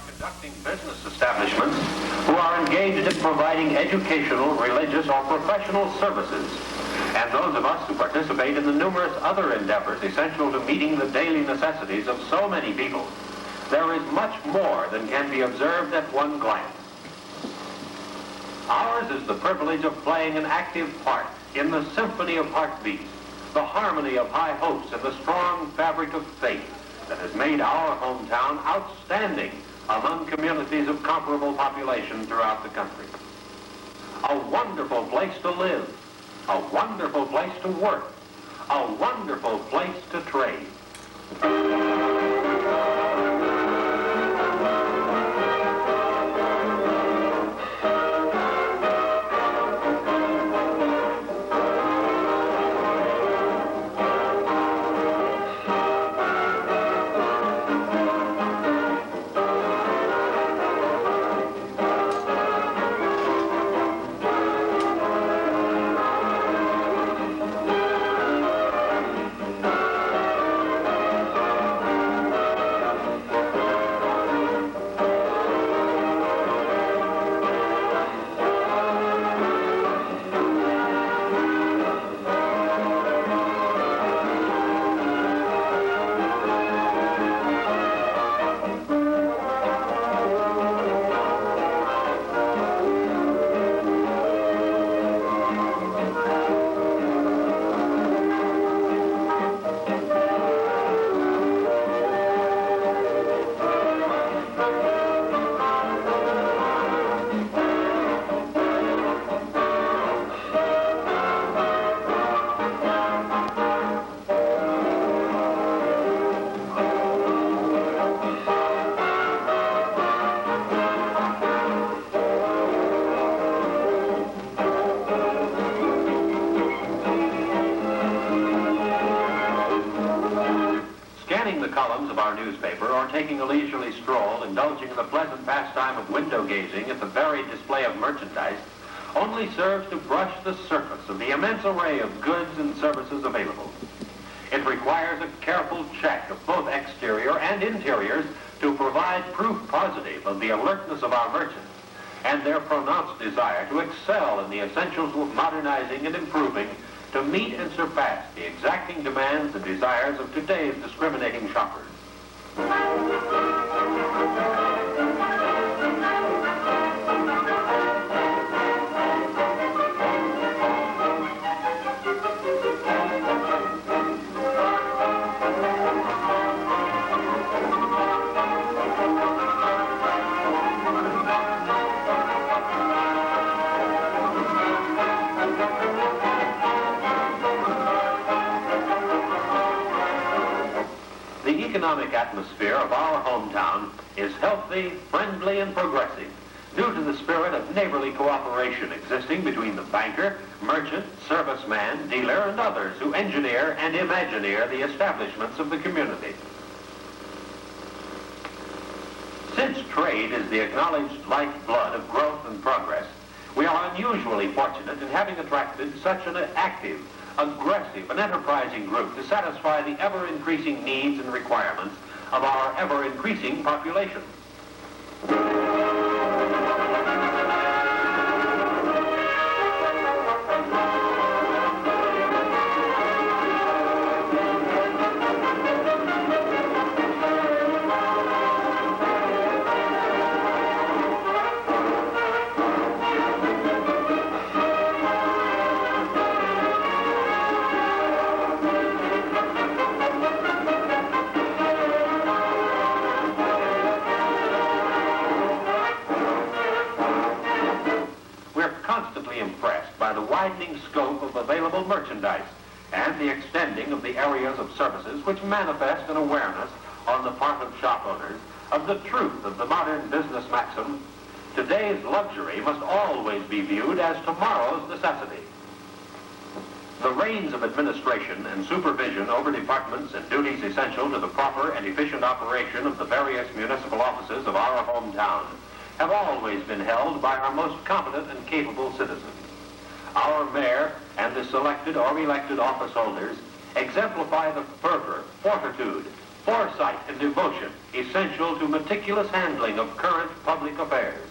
conducting business establishments who are engaged in providing educational, religious, or professional services, and those of us who participate in the numerous other endeavors essential to meeting the daily necessities of so many people. There is much more than can be observed at one glance. Ours is the privilege of playing an active part in the symphony of heartbeats, the harmony of high hopes, and the strong fabric of faith that has made our hometown outstanding among communities of comparable population throughout the country. A wonderful place to live, a wonderful place to work, a wonderful place to trade. Taking a leisurely stroll, indulging in the pleasant pastime of window gazing at the varied display of merchandise, only serves to brush the surface of the immense array of goods and services available. It requires a careful check of both exterior and interiors to provide proof positive of the alertness of our merchants and their pronounced desire to excel in the essentials of modernizing and improving to meet and surpass the exacting demands and desires of today's discriminating shoppers. The economic atmosphere of our hometown is healthy, friendly, and progressive due to the spirit of neighborly cooperation existing between the banker, merchant, serviceman, dealer, and others who engineer and imagineer the establishments of the community. Since trade is the acknowledged lifeblood of growth and progress, we are unusually fortunate in having attracted such an active, aggressive, and enterprising group to satisfy the ever-increasing needs and requirements of our ever-increasing population. Impressed by the widening scope of available merchandise and the extending of the areas of services which manifest an awareness on the part of shop owners of the truth of the modern business maxim, today's luxury must always be viewed as tomorrow's necessity. The reins of administration and supervision over departments and duties essential to the proper and efficient operation of the various municipal offices of our hometown have always been held by our most competent and capable citizens. Our mayor and the selected or elected office holders exemplify the fervor, fortitude, foresight and devotion essential to meticulous handling of current public affairs.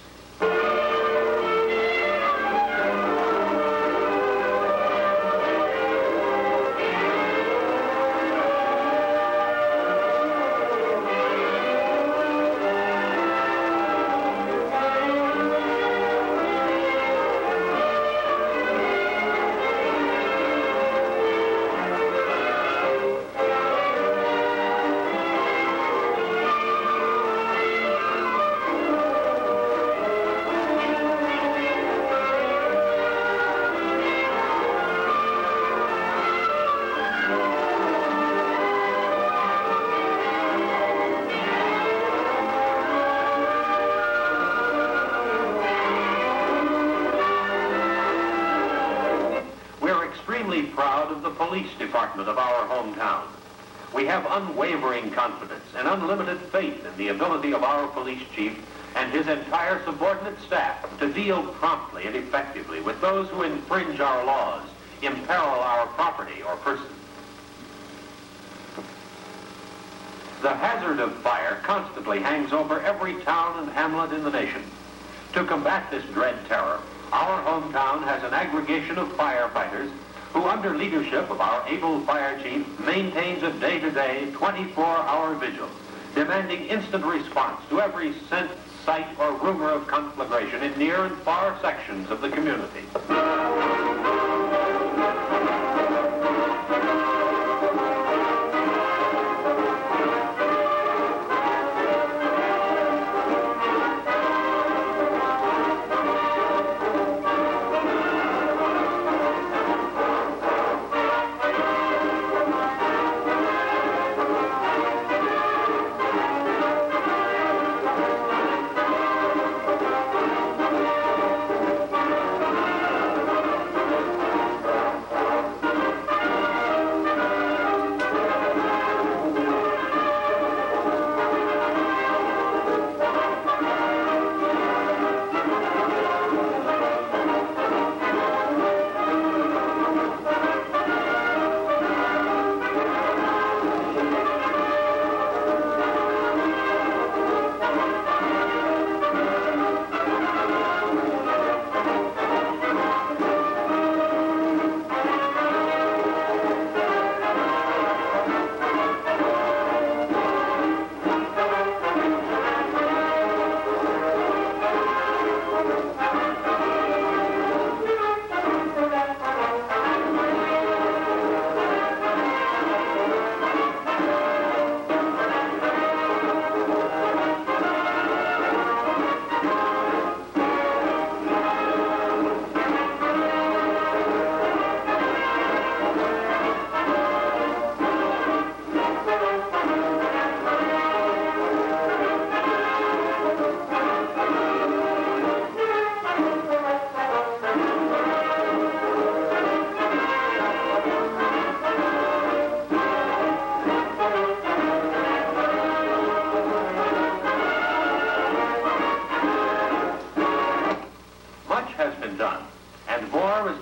Proud of the police department of our hometown. We have unwavering confidence and unlimited faith in the ability of our police chief and his entire subordinate staff to deal promptly and effectively with those who infringe our laws, imperil our property or person. The hazard of fire constantly hangs over every town and hamlet in the nation. To combat this dread terror, our hometown has an aggregation of firefighters who, under leadership of our able fire chief, maintains a day-to-day, 24-hour vigil, demanding instant response to every scent, sight, or rumor of conflagration in near and far sections of the community.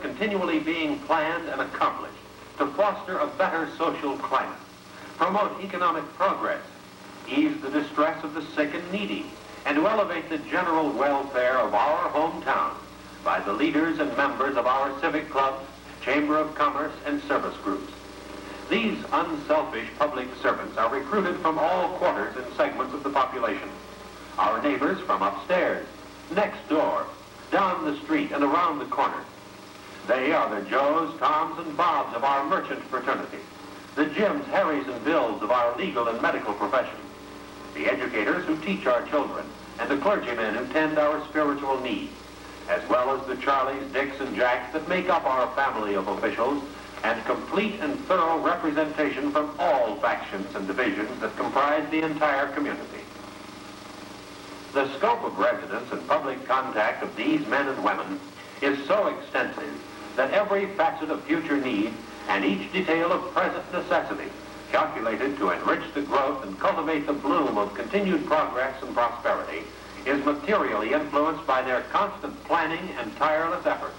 Continually being planned and accomplished to foster a better social climate, promote economic progress, ease the distress of the sick and needy, and to elevate the general welfare of our hometown by the leaders and members of our civic clubs, chamber of commerce, and service groups. These unselfish public servants are recruited from all quarters and segments of the population. Our neighbors from upstairs, next door, down the street, and around the corner. They are the Joes, Toms, and Bobs of our merchant fraternity, the Jims, Harrys, and Bills of our legal and medical professions, the educators who teach our children, and the clergymen who tend our spiritual needs, as well as the Charlies, Dicks, and Jacks that make up our family of officials, and complete and thorough representation from all factions and divisions that comprise the entire community. The scope of residence and public contact of these men and women is so extensive that every facet of future need and each detail of present necessity, calculated to enrich the growth and cultivate the bloom of continued progress and prosperity, is materially influenced by their constant planning and tireless effort.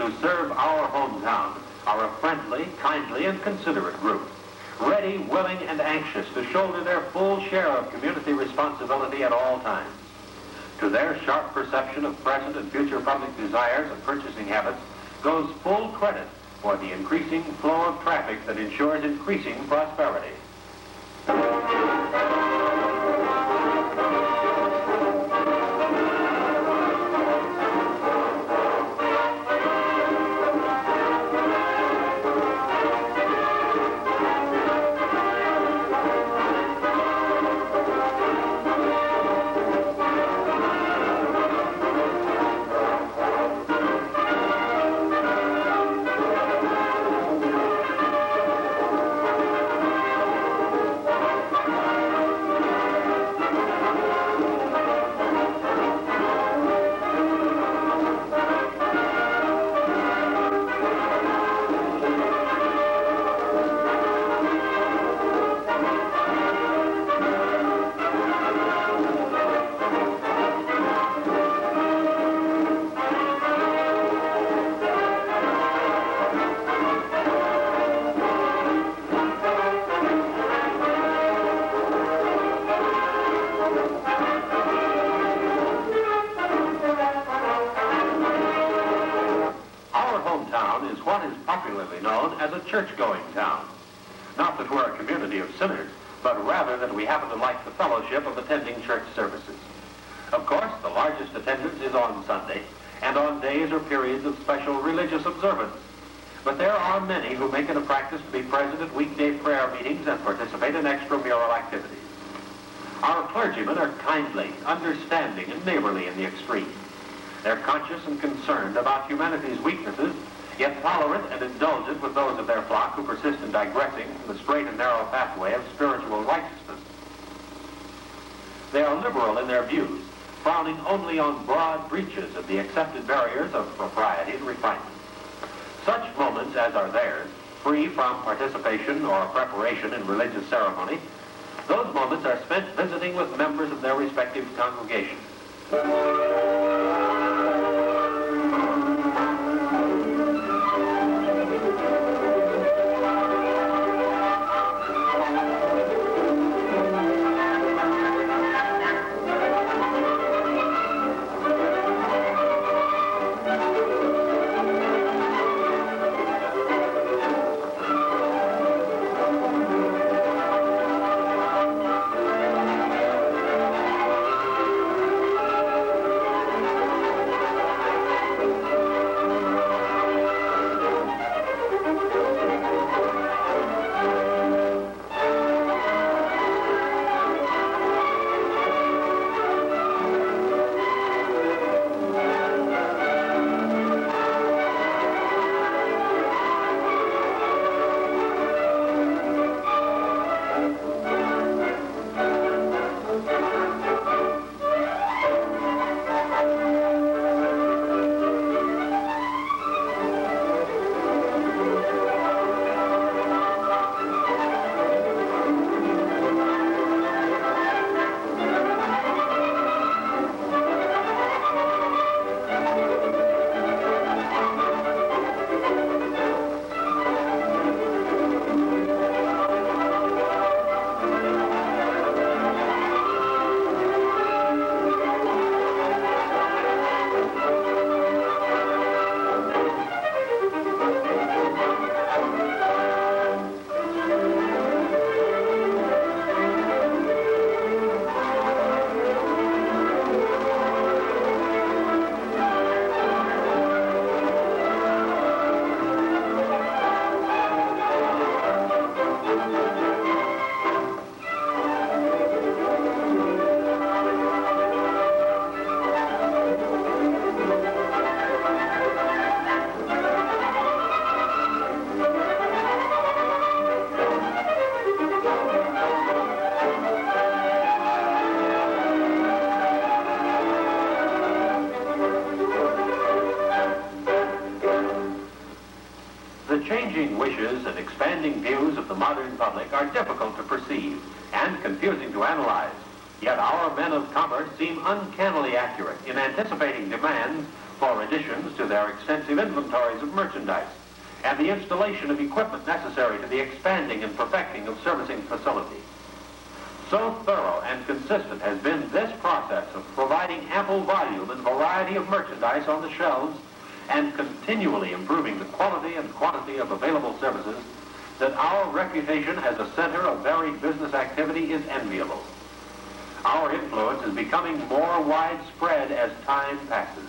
who serve our hometown are a friendly, kindly, and considerate group, ready, willing, and anxious to shoulder their full share of community responsibility at all times. To their sharp perception of present and future public desires and purchasing habits goes full credit for the increasing flow of traffic that ensures increasing prosperity. Known as a church-going town. Not that we're a community of sinners, but rather that we happen to like the fellowship of attending church services. Of course, the largest attendance is on Sunday, and on days or periods of special religious observance. But there are many who make it a practice to be present at weekday prayer meetings and participate in extramural activities. Our clergymen are kindly, understanding, and neighborly in the extreme. They're conscious and concerned about humanity's weaknesses, yet tolerant and indulgent with those of their flock who persist in digressing from the straight and narrow pathway of spiritual righteousness. They are liberal in their views, frowning only on broad breaches of the accepted barriers of propriety and refinement. Such moments as are theirs, free from participation or preparation in religious ceremony, those moments are spent visiting with members of their respective congregations. Wishes and expanding views of the modern public are difficult to perceive and confusing to analyze. Yet our men of commerce seem uncannily accurate in anticipating demands for additions to their extensive inventories of merchandise and the installation of equipment necessary to the expanding and perfecting of servicing facilities. So thorough and consistent has been this process of providing ample volume and variety of merchandise on the shelves and continually improving the quality and quantity of available services that our reputation as a center of varied business activity is enviable. Our influence is becoming more widespread as time passes,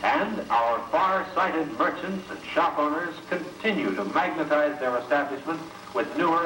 and our far-sighted merchants and shop owners continue to magnetize their establishments with newer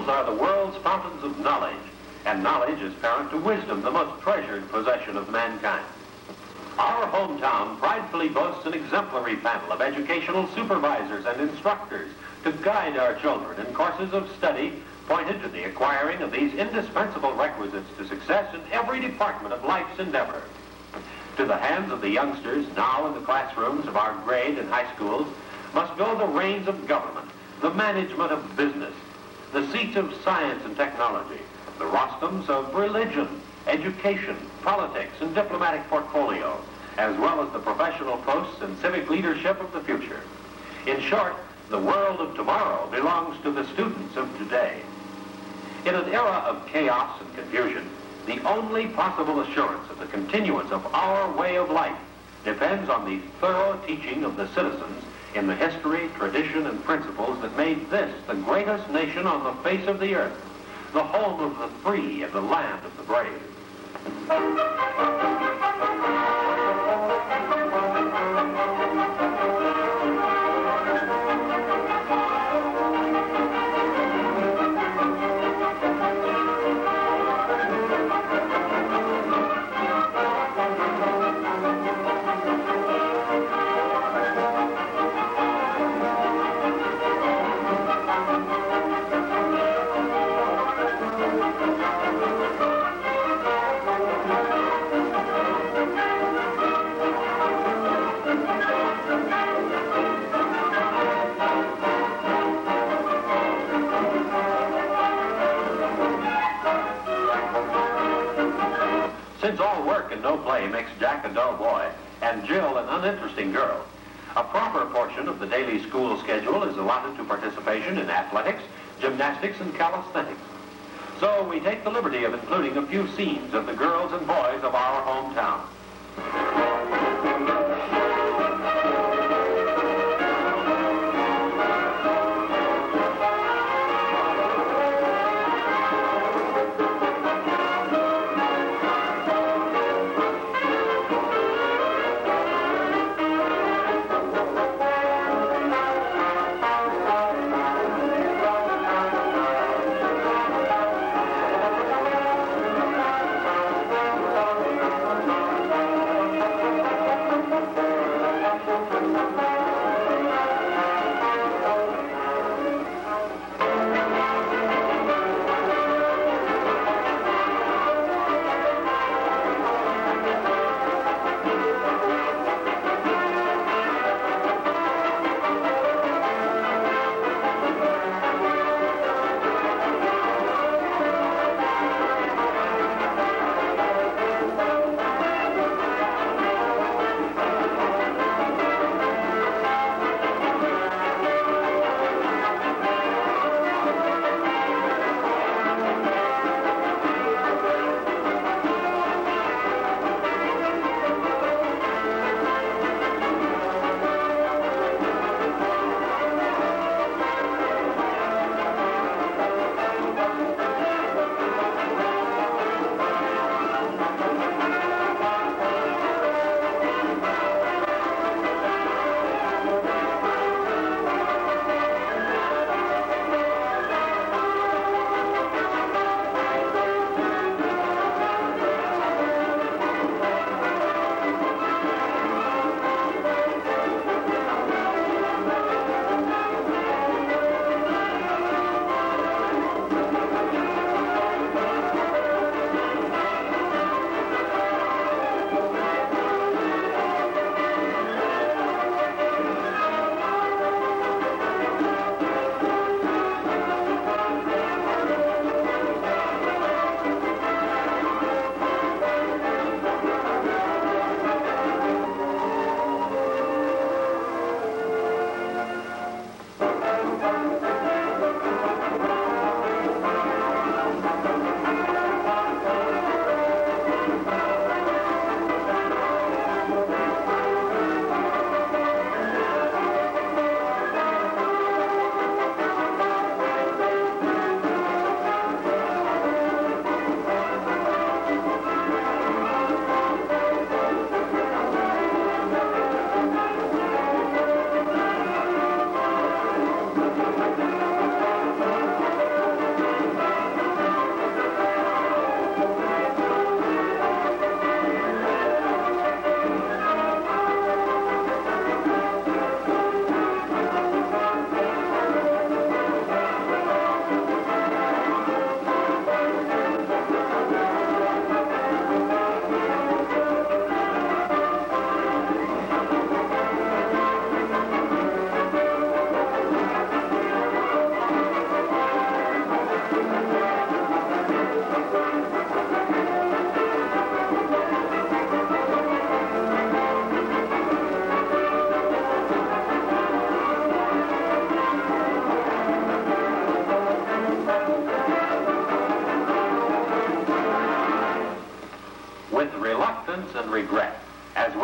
schools are the world's fountains of knowledge, and knowledge is parent to wisdom, the most treasured possession of mankind. Our hometown pridefully boasts an exemplary panel of educational supervisors and instructors to guide our children in courses of study pointed to the acquiring of these indispensable requisites to success in every department of life's endeavor. To the hands of the youngsters now in the classrooms of our grade and high schools must go the reins of government, the management of business, the seats of science and technology, the rostrums of religion, education, politics, and diplomatic portfolio, as well as the professional posts and civic leadership of the future. In short, the world of tomorrow belongs to the students of today. In an era of chaos and confusion, the only possible assurance of the continuance of our way of life depends on the thorough teaching of the citizens in the history, tradition, and principles that made this the greatest nation on the face of the earth, the home of the free and the land of the brave. Since all work and no play makes Jack a dull boy and Jill an uninteresting girl, a proper portion of the daily school schedule is allotted to participation in athletics, gymnastics, and calisthenics. So we take the liberty of including a few scenes of the girls and boys of our hometown.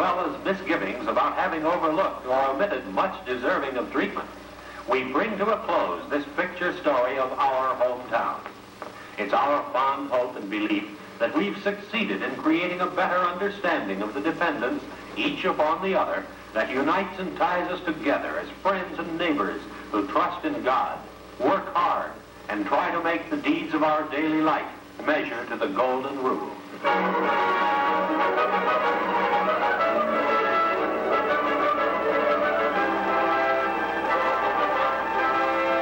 well as misgivings about having overlooked or omitted much deserving of treatment, we bring to a close this picture story of our hometown. It's our fond hope and belief that we've succeeded in creating a better understanding of the dependence, each upon the other, that unites and ties us together as friends and neighbors who trust in God, work hard, and try to make the deeds of our daily life measure to the golden rule.